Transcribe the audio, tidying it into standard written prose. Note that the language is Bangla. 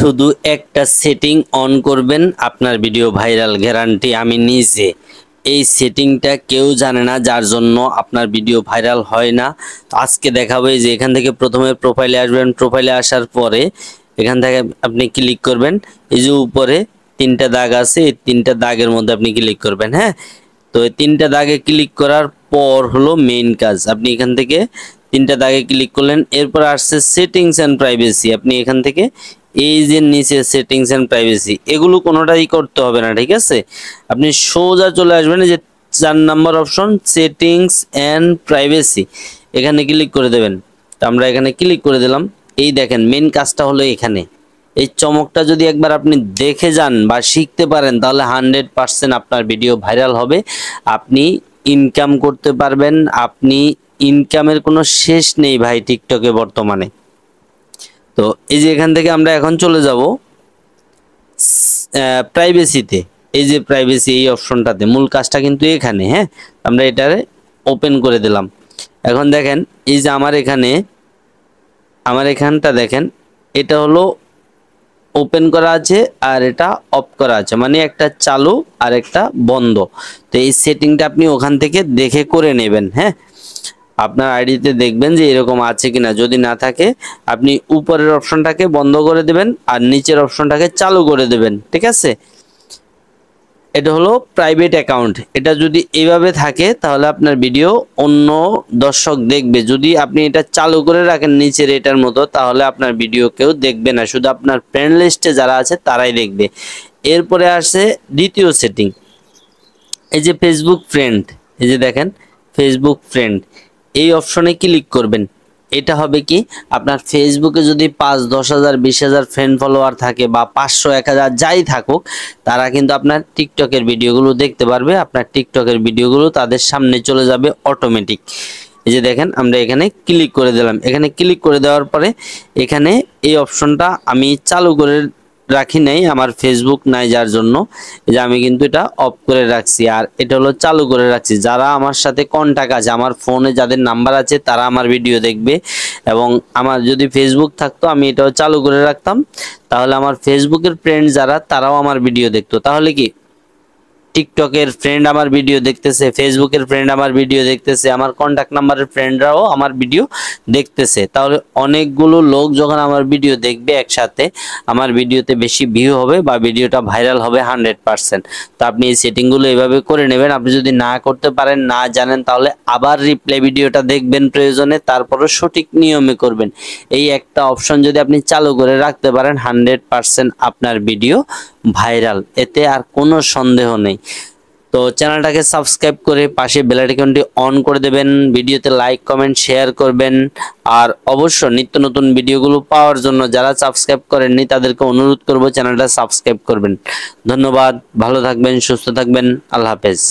শুধু একটা সেটিং অন করবেন, আপনার ভিডিও ভাইরাল গ্যারান্টি আমি নিজে। এই সেটিংটা কেউ জানে না, যার জন্য আপনার ভিডিও ভাইরাল হয় না। তো আজকে দেখাবো। যে এখান থেকে প্রথমে প্রোফাইলে আসবেন, প্রোফাইলে আসার পরে এখান থেকে আপনি ক্লিক করবেন। এই যে উপরে তিনটা দাগ আছে, এই তিনটা দাগের মধ্যে আপনি ক্লিক করবেন। হ্যাঁ, তো এই তিনটা দাগে ক্লিক করার পর হলো মেইন কাজ। আপনি এখান থেকে তিনটা দাগে ক্লিক করলেন, এরপর আসছে সেটিংস এন্ড প্রাইভেসি। আপনি এখান থেকে এই যে নিচে সেটিংস এন্ড প্রাইভেসি, এগুলো কোনোটাই করতে হবে না, ঠিক আছে। আপনি সোজা চলে আসবেন এই যে 4 number option settings and privacy, এখানে ক্লিক করে দেবেন। তো আমরা এখানে ক্লিক করে দিলাম। এই দেখেন মেইন কাজটা হলো এখানে। এই চমকটা যদি একবার আপনি দেখে যান বা শিখতে পারেন, তাহলে 100% আপনার ভিডিও ভাইরাল হবে। আপনি ইনকাম করতে পারবেন। আপনি ইনকামের কোনো শেষ নেই ভাই টিকটকে বর্তমানে। তো এই যে এখান থেকে আমরা এখন চলে যাব প্রাইভেসিতে। এই যে প্রাইভেসি এই অপশনটাতে, মূল কাজটা কিন্তু এখানে। হ্যাঁ, আমরা এটারে ওপেন করে দিলাম। এখন দেখেন এই যে আমার এখানটা দেখেন, এটা হলো ওপেন করা আছে আর এটা অফ করা আছে, মানে একটা চালু আর একটা বন্ধ। তো এই সেটিংটা আপনি ওখান থেকে দেখে করে নেবেন। হ্যাঁ, আপনার আইডিতে দেখবেন যে এরকম আছে কিনা। যদি না থাকে আপনি উপরের অপশনটাকে বন্ধ করে দেবেন আর নিচের অপশনটাকে চালু করে দেবেন, ঠিক আছে। এটা হলো প্রাইভেট অ্যাকাউন্ট। এটা যদি এইভাবে থাকে তাহলে আপনার ভিডিও অন্য দর্শক দেখবে। যদি আপনি এটা চালু করে রাখেন নিচের এটার মতো, তাহলে আপনার ভিডিও কেউ দেখবে না, শুধু আপনার ফ্রেন্ড লিস্টে যারা আছে তারাই দেখবে। এরপরে আসে দ্বিতীয় সেটিং, এই যে ফেসবুক ফ্রেন্ড। এই যে দেখেন ফেসবুক ফ্রেন্ড, এই অপশনে ক্লিক করবেন। এটা হবে কি, আপনার ফেসবুকে যদি 5-10,000 20,000 ফ্রেন্ড ফলোয়ার থাকে বা 500-1000 যাই থাকুক, তারা কিন্তু আপনার টিকটকের ভিডিওগুলো দেখতে পারবে। আপনার টিকটকের ভিডিওগুলো তাদের সামনে চলে যাবে অটোমেটিক। এই যে দেখেন আমরা এখানে ক্লিক করে দিলাম। এখানে ক্লিক করে দেওয়ার পরে এখানে এই অপশনটা আমি চালু করে রাখি নাই, আমার ফেসবুক নাই যার জন্য এই যে আমি কিন্তু এটা অফ করে রাখছি। আর এটা হলো চালু করে রাখছি। যারা আমার সাথে কন্টাক্ট আছে, আমার ফোনে যাদের নাম্বার আছে, তারা আমার ভিডিও দেখবে। এবং আমার যদি ফেসবুক থাকতো আমি এটাও চালু করে রাখতাম, তাহলে আমার ফেসবুকের ফ্রেন্ড যারা, তারাও আমার ভিডিও দেখতো। তাহলে কি টিকটকের ফ্রেন্ড আমার ভিডিও দেখতেছে, ফেসবুকের ফ্রেন্ড আমার ভিডিও দেখতেছে, আমার কন্টাক্ট নাম্বারের ফ্রেন্ডরাও আমার ভিডিও দেখতেছে। তাহলে অনেকগুলো লোক যখন আমার ভিডিও দেখবে একসাথে, আমার ভিডিওতে বেশি ভিউ হবে বা ভিডিওটা ভাইরাল হবে 100%। তো আপনি এই সেটিংগুলো এভাবে করে নেবেন। আপনি যদি না করতে পারেন, না জানেন, তাহলে আবার রিপ্লে ভিডিওটা দেখবেন প্রয়োজনে, তারপরও সঠিক নিয়মে করবেন। এই একটা অপশন যদি আপনি চালু করে রাখতে পারেন, 100% আপনার ভিডিও ভাইরাল, এতে আর কোনো সন্দেহ নেই। তো চ্যানেলটাকে সাবস্ক্রাইব করে পাশে বেল আইকনটি অন করে দেবেন, ভিডিওতে লাইক কমেন্ট শেয়ার করবেন। আর অবশ্য নিত্য নতুন ভিডিওগুলো পাওয়ার জন্য যারা সাবস্ক্রাইব করেননি তাদেরকে অনুরোধ করব চ্যানেলটা সাবস্ক্রাইব করবেন। ধন্যবাদ, ভালো থাকবেন, সুস্থ থাকবেন, আল্লাহ হাফেজ।